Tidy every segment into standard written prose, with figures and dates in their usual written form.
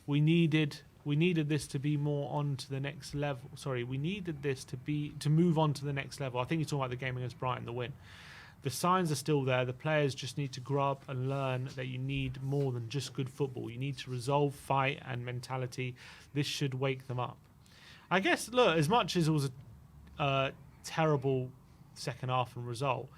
we needed this to be more on to the next level. Sorry, we needed this to move on to the next level. I think he's talking about the game against Brighton, the win. The signs are still there. The players just need to grow up and learn that you need more than just good football. You need to resolve, fight, and mentality. This should wake them up. I guess, look, as much as it was a terrible second half and result,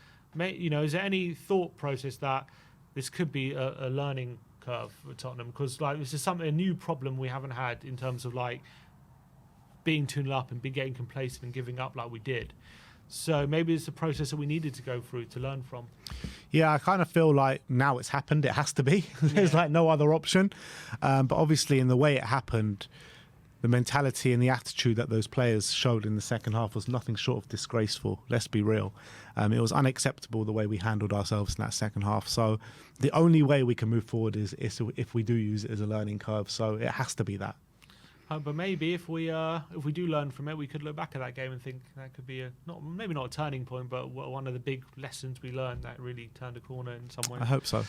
is there any thought process that this could be a learning curve for Tottenham? Because this is a new problem we haven't had in terms of being 2-0 up and getting complacent and giving up like we did. So maybe it's a process that we needed to go through to learn from. Yeah, I kind of feel like now it's happened. It has to be. There's no other option. But obviously in the way it happened, the mentality and the attitude that those players showed in the second half was nothing short of disgraceful. Let's be real. It was unacceptable the way we handled ourselves in that second half. So the only way we can move forward is if we do use it as a learning curve. So it has to be that. But maybe if we do learn from it, we could look back at that game and think that could be maybe not a turning point, but one of the big lessons we learned that really turned a corner in some way. I hope so.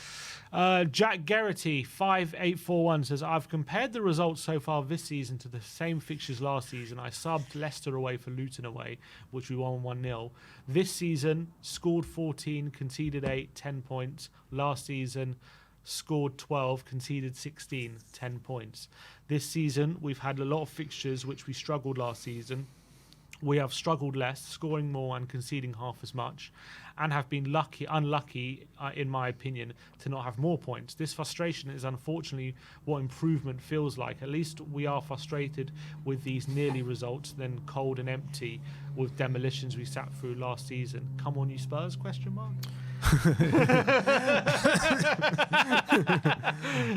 Jack Garrity 5841 says, I've compared the results so far this season to the same fixtures last season. I subbed Leicester away for Luton away, which we won 1-0. This season, scored 14, conceded 8, 10 points. Last season, scored 12, conceded 16, 10 points. This season, we've had a lot of fixtures which we struggled last season. We have struggled less, scoring more and conceding half as much, and have been unlucky, in my opinion, to not have more points. This frustration is unfortunately what improvement feels like. At least we are frustrated with these nearly results than cold and empty with demolitions we sat through last season. Come on, you Spurs? ?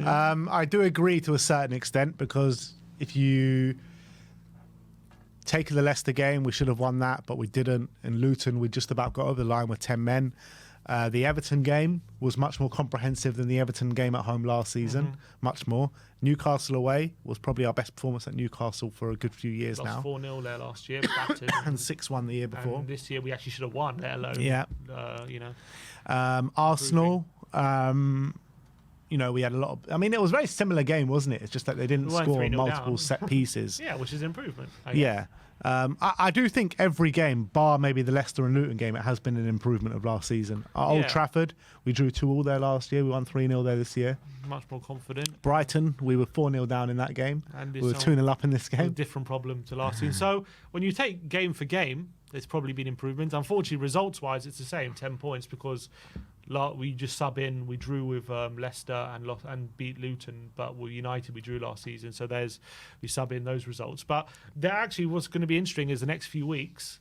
I do agree to a certain extent, because if you take the Leicester game, we should have won that, but we didn't. In Luton, we just about got over the line with 10 men. The Everton game was much more comprehensive than the Everton game at home last season, much more. Newcastle away was probably our best performance at Newcastle for a good few years now. Lost 4-0 there last year, battered. And 6-1 the year before. And this year we actually should have won, let alone, Arsenal, we had a lot of... it was a very similar game, wasn't it? It's just that they didn't score multiple set pieces. Yeah, which is improvement. I do think every game, bar maybe the Leicester and Luton game, it has been an improvement of last season. At Old Trafford, we drew 2-2 there last year. We won 3-0 there this year. Much more confident. Brighton, we were 4-0 down in that game. And we were 2-0 up in this game. A different problem to last season. So when you take game for game, there's probably been improvements. Unfortunately, results-wise, it's the same, 10 points, because we just sub in. We drew with Leicester and beat Luton, but with United we drew last season. So we sub in those results. But actually, what's going to be interesting is the next few weeks.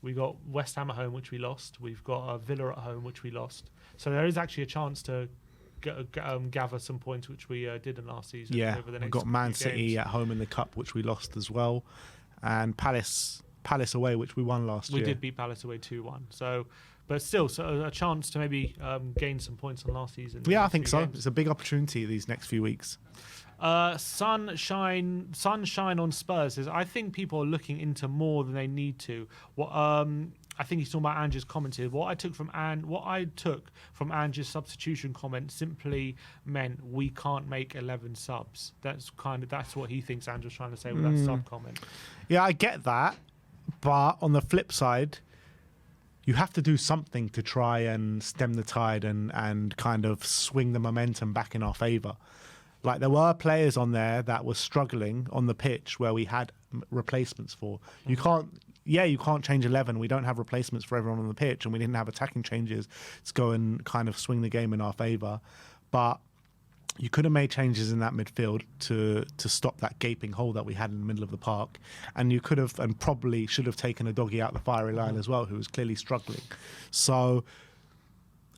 We got West Ham at home, which we lost. We've got Villa at home, which we lost. So there is actually a chance to gather some points, which we didn't last season. Yeah, over the next we've got Man games. City at home in the Cup, which we lost as well, and Palace away, which we won last year. We did beat Palace away 2-1. So, but still, a chance to maybe gain some points on last season. Yeah, I think so. Games. It's a big opportunity these next few weeks. Sunshine on Spurs says, I think people are looking into more than they need to. I think he's talking about Ange's comment here. What I took from Ange's substitution comment simply meant we can't make 11 subs. That's what he thinks Ange was trying to say with that sub comment. Yeah, I get that, but on the flip side, you have to do something to try and stem the tide and kind of swing the momentum back in our favour. Like, there were players on there that were struggling on the pitch where we had replacements for. You can't change 11. We don't have replacements for everyone on the pitch, and we didn't have attacking changes to go and kind of swing the game in our favour. But you could have made changes in that midfield to stop that gaping hole that we had in the middle of the park. And you could have, and probably should have, taken a doggy out the firing line as well, who was clearly struggling. So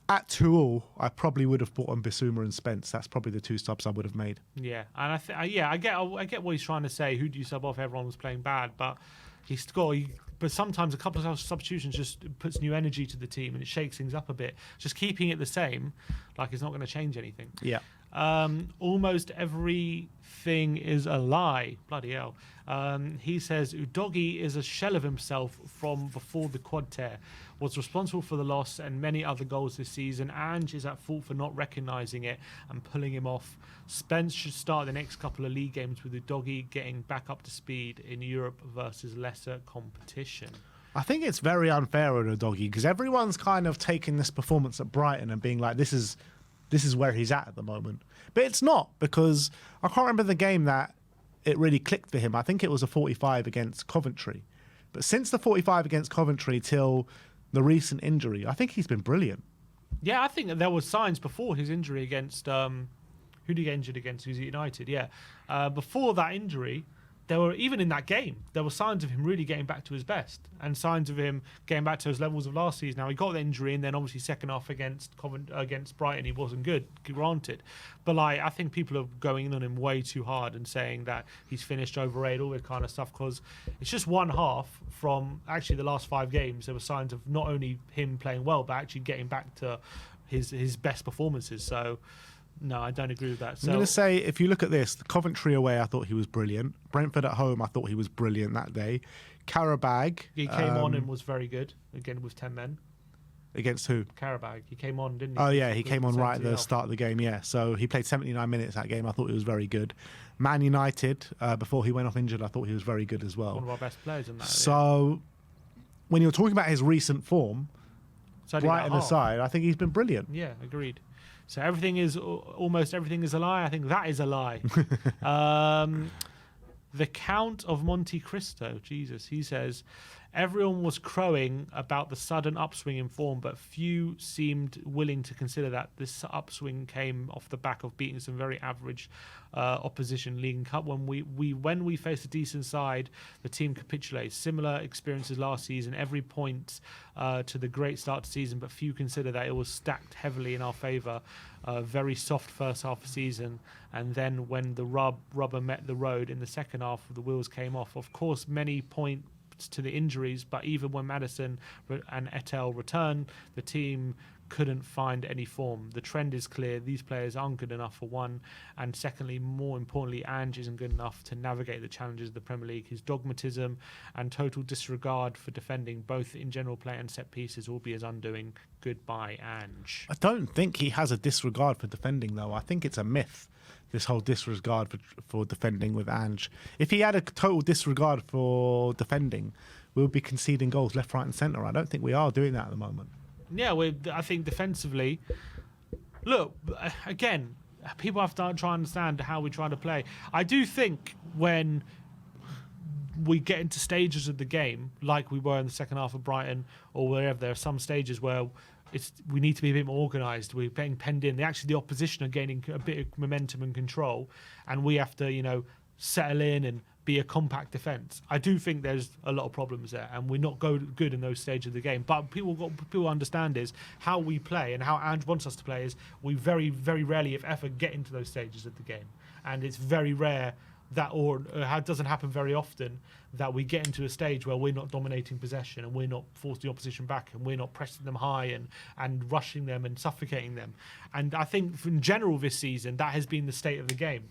at 2-2, I probably would have brought on Bissouma and Spence. That's probably the two subs I would have made. Yeah, and I get what he's trying to say. Who do you sub off? Everyone was playing bad, but but sometimes a couple of substitutions just puts new energy to the team and it shakes things up a bit. Just keeping it the same, it's not going to change anything. Yeah. Almost everything is a lie. Bloody hell. He says Udogie is a shell of himself from before the quad tear. Was responsible for the loss and many other goals this season. Ange is at fault for not recognising it and pulling him off. Spence should start the next couple of league games with Udogie getting back up to speed in Europe versus lesser competition. I think it's very unfair on Udogie because everyone's kind of taking this performance at Brighton and being like, this is where he's at the moment. But it's not, because I can't remember the game that it really clicked for him. I think it was a 45 against Coventry. But since the 45 against Coventry till the recent injury, I think he's been brilliant. Yeah, I think that there were signs before his injury against... who did he get injured against? Who's United? Yeah. Before that injury, there were, even in that game, there were signs of him really getting back to his best and signs of him getting back to his levels of last season. Now, he got the injury and then obviously second half against Brighton, he wasn't good, granted. But I think people are going in on him way too hard and saying that he's finished overrated, all that kind of stuff, because it's just one half from actually the last 5 games. There were signs of not only him playing well, but actually getting back to his best performances. So... no, I don't agree with that. I'm going to say, if you look at this, the Coventry away, I thought he was brilliant. Brentford at home, I thought he was brilliant that day. Karabag. He came on and was very good, again with 10 men. Against who? Karabag. He came on, didn't he? Oh, yeah, he came on right at the start of the game, yeah. So he played 79 minutes that game. I thought he was very good. Man United, before he went off injured, I thought he was very good as well. One of our best players in that. So when you're talking about his recent form, Brighton aside, I think he's been brilliant. Yeah, agreed. So almost everything is a lie. I think that is a lie. The Count of Monte Cristo, Jesus, he says, everyone was crowing about the sudden upswing in form, but few seemed willing to consider that this upswing came off the back of beating some very average opposition League and Cup. When we faced a decent side, the team capitulates. Similar experiences last season, every point to the great start to season, but few consider that it was stacked heavily in our favour. Very soft first half of the season, and then when the rubber met the road in the second half, the wheels came off. Of course, many points to the injuries, but even when Maddison and Etel returned, the team couldn't find any form. The trend is clear. These players aren't good enough, for one, and secondly, more importantly, Ange isn't good enough to navigate the challenges of the Premier League. His dogmatism and total disregard for defending, both in general play and set pieces, will be his undoing. Goodbye, Ange. I don't think he has a disregard for defending, though. I think it's a myth, this whole disregard for defending with Ange. If he had a total disregard for defending, we would be conceding goals left, right and centre. I don't think we are doing that at the moment. Yeah, I think defensively, look, again, people have to try and understand how we try to play. I do think when we get into stages of the game, like we were in the second half of Brighton or wherever, there are some stages where we need to be a bit more organised. We're being penned in. The opposition are gaining a bit of momentum and control, and we have to, settle in and be a compact defence. I do think there's a lot of problems there, and we're not good in those stages of the game. But people understand is how we play and how Ange wants us to play is we very, very rarely, if ever, get into those stages of the game, and it's very rare that, or it doesn't happen very often, that we get into a stage where we're not dominating possession and we're not forcing the opposition back and we're not pressing them high and rushing them and suffocating them. And I think in general this season that has been the state of the game,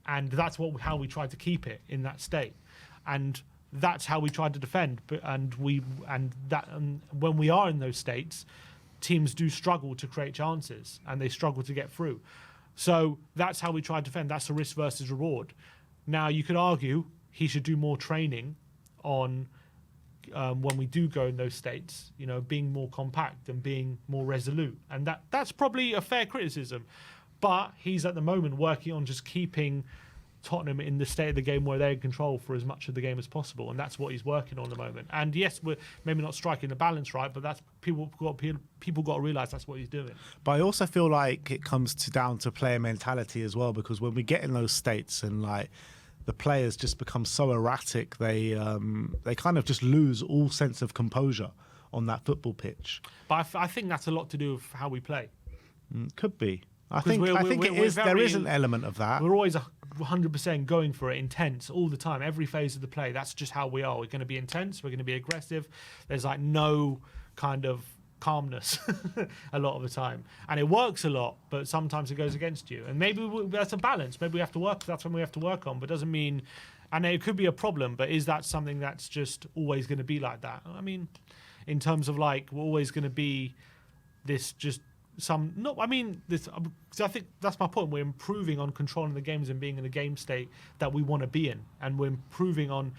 and that's how we tried to keep it in that state, and that's how we tried to defend. And when we are in those states, teams do struggle to create chances and they struggle to get through. So that's how we try to defend. That's the risk versus reward. Now, you could argue he should do more training on when we do go in those states, being more compact and being more resolute. And that's probably a fair criticism. But he's at the moment working on just keeping Tottenham in the state of the game where they're in control for as much of the game as possible. And that's what he's working on at the moment. And yes, we're maybe not striking the balance right, but that's people got to realise that's what he's doing. But I also feel like it comes down to player mentality as well, because when we get in those states and the players just become so erratic, they kind of just lose all sense of composure on that football pitch. But I think that's a lot to do with how we play. Could be. I think it is. There is an element of that. We're always 100% going for it, intense all the time, every phase of the play. That's just how we are. We're going to be intense. We're going to be aggressive. There's no kind of calmness a lot of the time, and it works a lot, but sometimes it goes against you. And maybe that's a balance. Maybe we have to work. That's when we have to work on. But doesn't mean, and it could be a problem. But is that something that's just always going to be like that? I mean, in terms of like we're always going to be this just some not. I mean this. 'Cause I think that's my point. We're improving on controlling the games and being in the game state that we want to be in, and we're improving on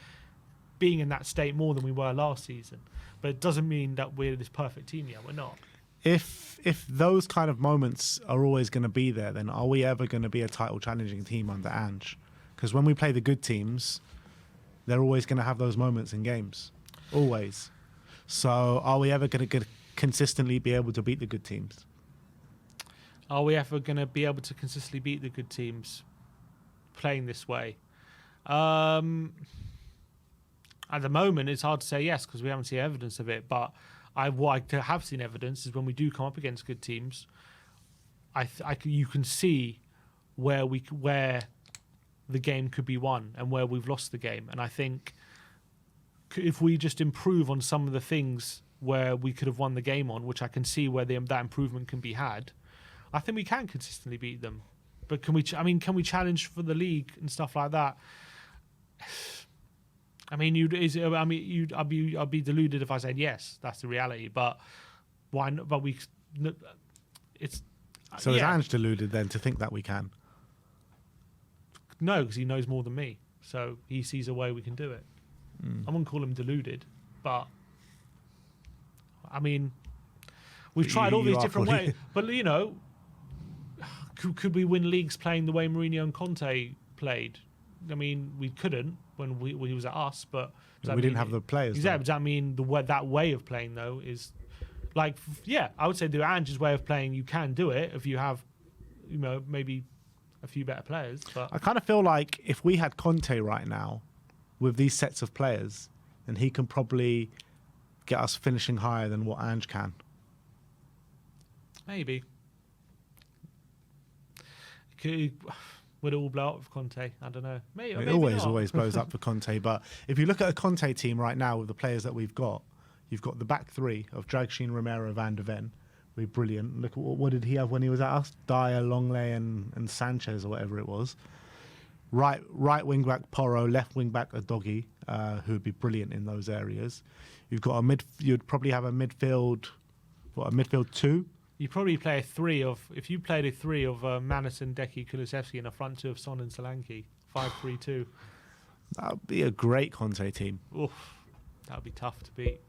being in that state more than we were last season. But it doesn't mean that we're this perfect team yet. We're not. If those kind of moments are always going to be there, then are we ever going to be a title challenging team under Ange? Because when we play the good teams, they're always going to have those moments in games. Always. So are we ever going to consistently be able to beat the good teams? Are we ever going to be able to consistently beat the good teams playing this way? At the moment, it's hard to say yes because we haven't seen evidence of it. But what I have seen evidence is when we do come up against good teams, you can see where the game could be won and where we've lost the game. And I think if we just improve on some of the things where we could have won the game on, which I can see where that improvement can be had, I think we can consistently beat them. But can we challenge for the league and stuff like that? I mean, I'd be deluded if I said yes. That's the reality. But why? But it's. So is Ange deluded then to think that we can? No, because he knows more than me. So he sees a way we can do it. I wouldn't call him deluded, but I mean, we've tried all these different ways. But could we win leagues playing the way Mourinho and Conte played? I mean, we couldn't when he was at us, but we didn't have the players. Exactly. Does that mean that way of playing though is like, yeah, I would say the Ange's way of playing, you can do it if you have, maybe a few better players. But I kind of feel like if we had Conte right now with these sets of players, then he can probably get us finishing higher than what Ange can. Maybe. Would it all blow up with Conte? I don't know. Maybe It always blows up for Conte. But if you look at a Conte team right now with the players that we've got, you've got the back three of Draghin, Romero, Van de Ven. We're brilliant. Look, what did he have when he was at us? Dyer, Longley, and Sanchez or whatever it was. Right wing back Porro, left wing back Odoi, who would be brilliant in those areas. You've got you'd probably have a midfield two. You probably play if you played a three of Madison, Deki, Kulusevski and a front two of Son and Solanke, 5-3-2. That would be a great Conte team. Oof, that would be tough to beat.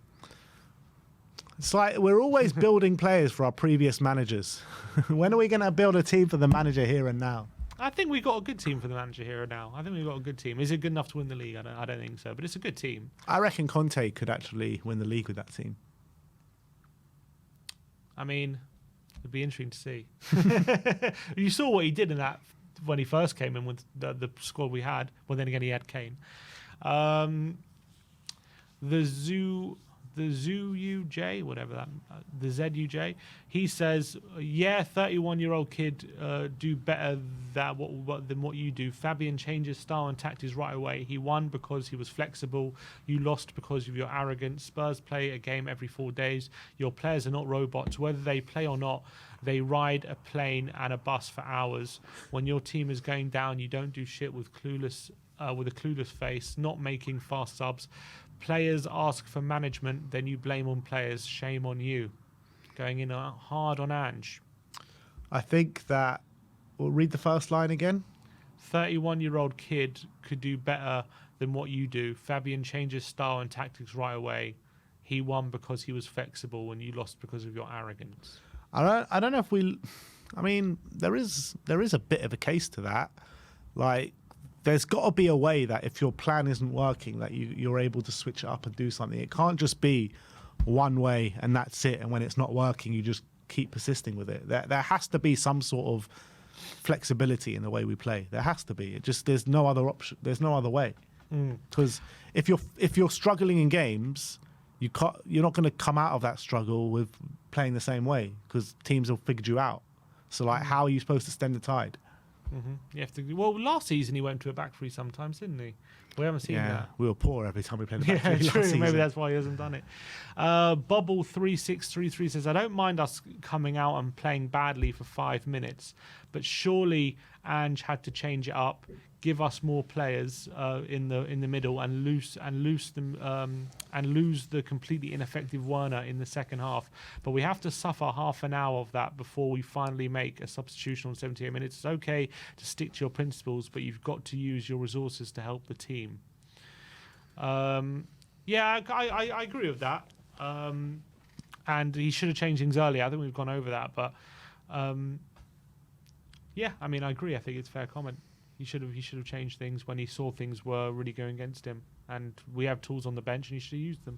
It's like we're always building players for our previous managers. When are we going to build a team for the manager here and now? I think we've got a good team for the manager here and now. I think we've got a good team. Is it good enough to win the league? I don't think so, but it's a good team. I reckon Conte could actually win the league with that team. I mean, it'd be interesting to see. You saw what he did in that when he first came in with the squad we had. Well, then again, he had Kane. The ZUJ, whatever that, the ZUJ, he says, 31-year-old kid do better than what you do. Fabian changes style and tactics right away. He won because he was flexible. You lost because of your arrogance. Spurs play a game every 4 days. Your players are not robots. Whether they play or not, they ride a plane and a bus for hours. When your team is going down, you don't do shit with a clueless face, not making fast subs. Players ask for management, then you blame on players. Shame on you. Going in hard on Ange. I think that... We'll read the first line again. 31-year-old kid could do better than what you do. Fabian changes style and tactics right away. He won because he was flexible and you lost because of your arrogance. I don't know if we... I mean, there is a bit of a case to that. Like... There's got to be a way that if your plan isn't working, that you're able to switch it up and do something. It can't just be one way and that's it. And when it's not working, you just keep persisting with it. There has to be some sort of flexibility in the way we play. There has to be. There's no other option. There's no other way. Because if you're struggling in games, you're not going to come out of that struggle with playing the same way because teams have figured you out. So like, how are you supposed to stem the tide? You have to. Well, last season he went to a back three sometimes, didn't he? We haven't seen that. We were poor every time we played the back Yeah, three true. last season. Maybe that's why he hasn't done it. Bubble3633 says, I don't mind us coming out and playing badly for 5 minutes, but surely Ange had to change it up, give us more players in the middle, and lose them and lose the completely ineffective Werner in the second half. But we have to suffer half an hour of that before we finally make a substitution on 78 minutes. It's okay to stick to your principles, but you've got to use your resources to help the team. Yeah, I agree with that. And he should have changed things earlier. I think we've gone over that, but yeah, I mean, I agree. I think it's a fair comment. He should have changed things when he saw things were really going against him. And we have tools on the bench, and he should have used them.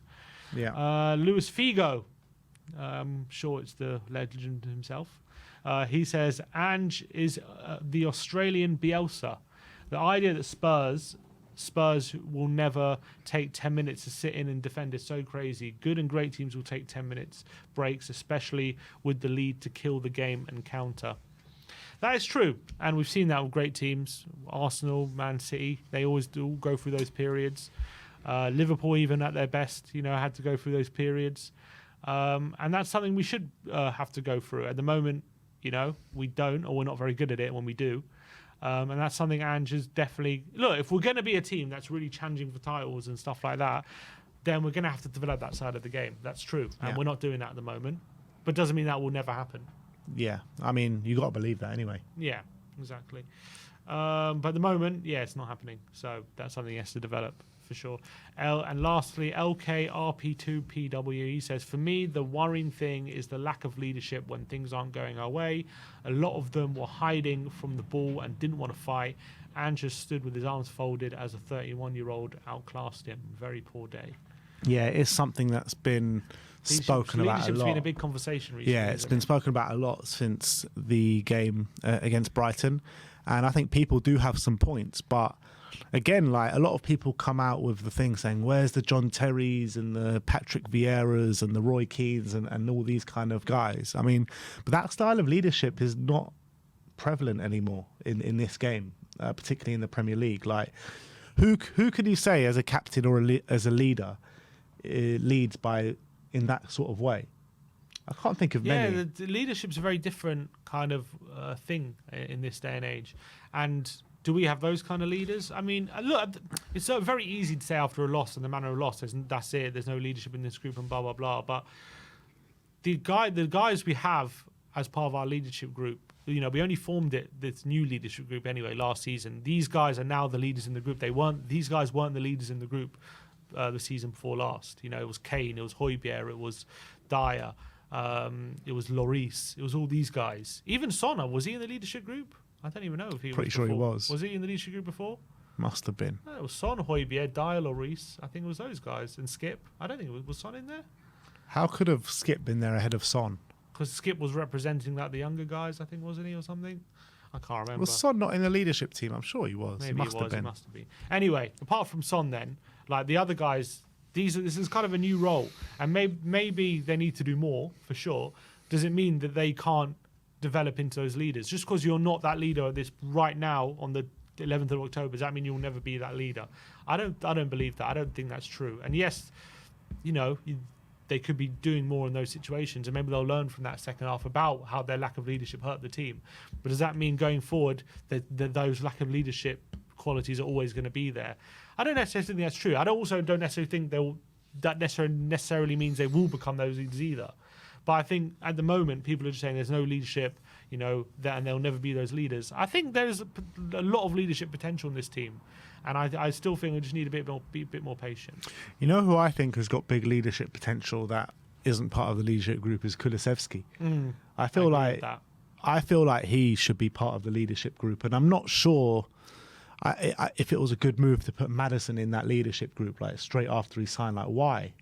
Yeah. Luis Figo, sure it's the legend himself. He says Ange is the Australian Bielsa. The idea that Spurs will never take 10 minutes to sit in and defend is so crazy. Good and great teams will take 10 minutes breaks, especially with the lead to kill the game and counter. That is true, and we've seen that with great teams. Arsenal, Man City, they always do go through those periods. Liverpool, even at their best, had to go through those periods. And that's something we should have to go through. At the moment, we don't, or we're not very good at it when we do. And that's something Ange is definitely... Look, if we're going to be a team that's really challenging for titles and stuff like that, then we're going to have to develop that side of the game. That's true. And we're not doing that at the moment. But doesn't mean that will never happen. Yeah. I mean, you got to believe that anyway. Yeah, exactly. But at the moment, it's not happening. So that's something he has to develop for sure. And lastly, LKRP2PW, he says, for me, the worrying thing is the lack of leadership when things aren't going our way. A lot of them were hiding from the ball and didn't want to fight. And just stood with his arms folded as a 31-year-old outclassed him. Very poor day. Yeah, it's something that's been spoken about a lot. Leadership's been a big conversation recently. Yeah, it's been spoken about a lot since the game against Brighton. And I think people do have some points, but again, like a lot of people come out with the thing saying, where's the John Terrys and the Patrick Vieiras and the Roy Keanes and all these kind of guys? I mean, but that style of leadership is not prevalent anymore in this game, particularly in the Premier League. Like, who could you say as a captain or as a leader leads by in that sort of way? I can't think of many. Yeah, the leadership's a very different kind of thing in this day and age. And do we have those kind of leaders? I mean, look, it's very easy to say after a loss and the manner of loss, that's it, there's no leadership in this group and blah, blah, blah. But the guys we have as part of our leadership group, we only formed this new leadership group anyway last season. These guys are now the leaders in the group. These guys weren't the leaders in the group the season before last. It was Kane, it was Højbjerg, it was Dyer, it was Lloris, it was all these guys. Even Sonner, was he in the leadership group? I don't even know if he was. Pretty sure he was. Was he in the leadership group before? Must have been. No, it was Son, Højbjerg, Dyer, Lloris. I think it was those guys. And Skip. I don't think was Son in there? How could have Skip been there ahead of Son? Because Skip was representing the younger guys, I think, wasn't he, or something? I can't remember. Was Son not in the leadership team? I'm sure he was. Maybe he must have been. He must have been. Anyway, apart from Son then, like the other guys, this is kind of a new role. And maybe they need to do more, for sure. Does it mean that they can't develop into those leaders? Just because you're not that leader right now on the 11th of October, does that mean you'll never be that leader? I don't believe that. I don't think that's true. And yes, they could be doing more in those situations, and maybe they'll learn from that second half about how their lack of leadership hurt the team. But does that mean going forward that those lack of leadership qualities are always going to be there? I don't necessarily think that's true. I don't necessarily think that necessarily means they will become those leaders either. But I think at the moment, people are just saying there's no leadership, and they'll never be those leaders. I think there's a lot of leadership potential in this team. And I still think we just need be a bit more patient. You know who I think has got big leadership potential that isn't part of the leadership group is Kulusevski. I feel like he should be part of the leadership group. And I'm not sure if it was a good move to put Maddison in that leadership group, like straight after he signed. Like, why?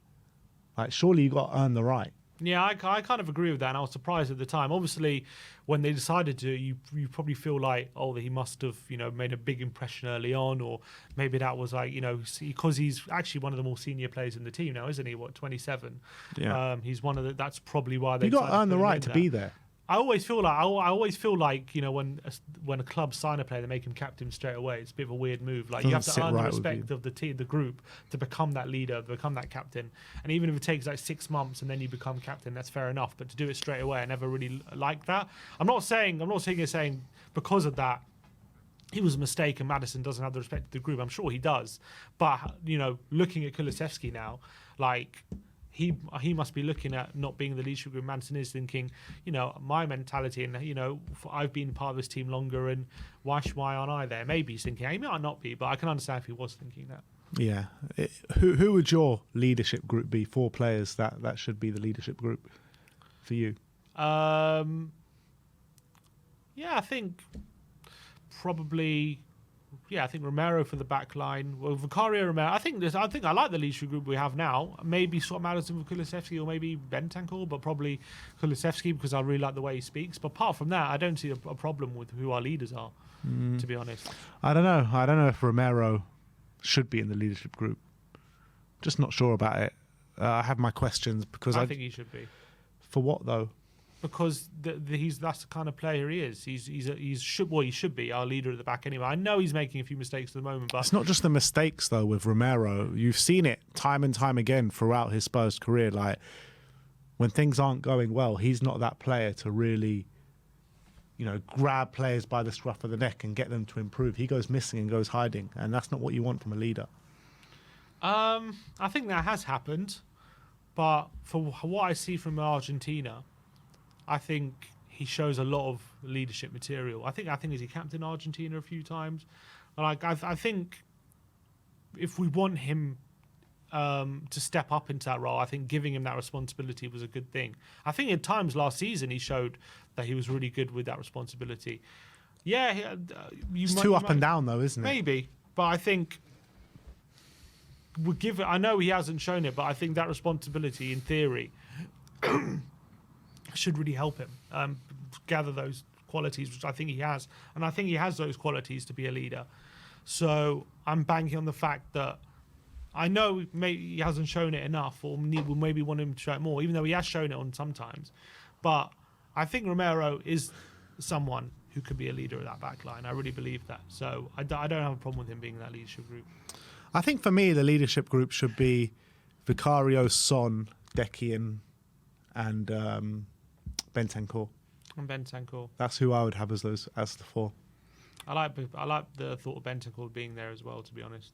Like, surely you got to earn the right. Yeah, I kind of agree with that, and I was surprised at the time. Obviously, when they decided to, you probably feel like, he must have, made a big impression early on, or maybe that was like, because he's actually one of the more senior players in the team now, isn't he? 27? Yeah. He's one of that's probably why they. You got to earn the right to be there. I always feel like when a club sign a player, they make him captain straight away. It's a bit of a weird move. Like you have Doesn't to sit earn the right with respect you. of the team, the group, to become that leader, become that captain. And even if it takes like 6 months and then you become captain, that's fair enough. But to do it straight away, I never really like that. I'm not saying because of that it was a mistake and Maddison doesn't have the respect of the group. I'm sure he does. But looking at Kulusevski now, like. He must be looking at not being the leadership group. Maddison is thinking, my mentality, and I've been part of this team longer, and why aren't I there? Maybe he's thinking, he might not be, but I can understand if he was thinking that. Yeah. Who would your leadership group be? 4 players that should be the leadership group for you. Yeah, I think probably. Yeah, I think Romero for the back line. Well, Vicario, Romero. I think I like the leadership group we have now. Maybe swap Maddison for Kulusevski, or maybe Bentancur, but probably Kulusevski because I really like the way he speaks. But apart from that, I don't see a problem with who our leaders are, to be honest. I don't know. I don't know if Romero should be in the leadership group. Just not sure about it. I have my questions because I think he should be. For what though? Because that's the kind of player he is. He should be our leader at the back anyway. I know he's making a few mistakes at the moment, but It's not just the mistakes though with Romero. You've seen it time and time again throughout his Spurs career. Like when things aren't going well, he's not that player to really, grab players by the scruff of the neck and get them to improve. He goes missing and goes hiding, and that's not what you want from a leader. I think that has happened. But for what I see from Argentina, I think he shows a lot of leadership material. I think he's a captain Argentina a few times. Like I think if we want him to step up into that role, I think giving him that responsibility was a good thing. I think at times last season he showed that he was really good with that responsibility. Yeah, It's too up and down though, isn't it? Maybe, but I think I know he hasn't shown it, but I think that responsibility, in theory, should really help him gather those qualities, which I think he has. And I think he has those qualities to be a leader. So I'm banking on the fact that I know maybe he hasn't shown it enough, or we maybe want him to show it more, even though he has shown it on sometimes. But I think Romero is someone who could be a leader of that back line. I really believe that. So I don't have a problem with him being in that leadership group. I think for me, the leadership group should be Vicario, Son, Dekian, and Bentancur. And Bentancur. That's who I would have as the 4. I like the thought of Bentancur being there as well, to be honest.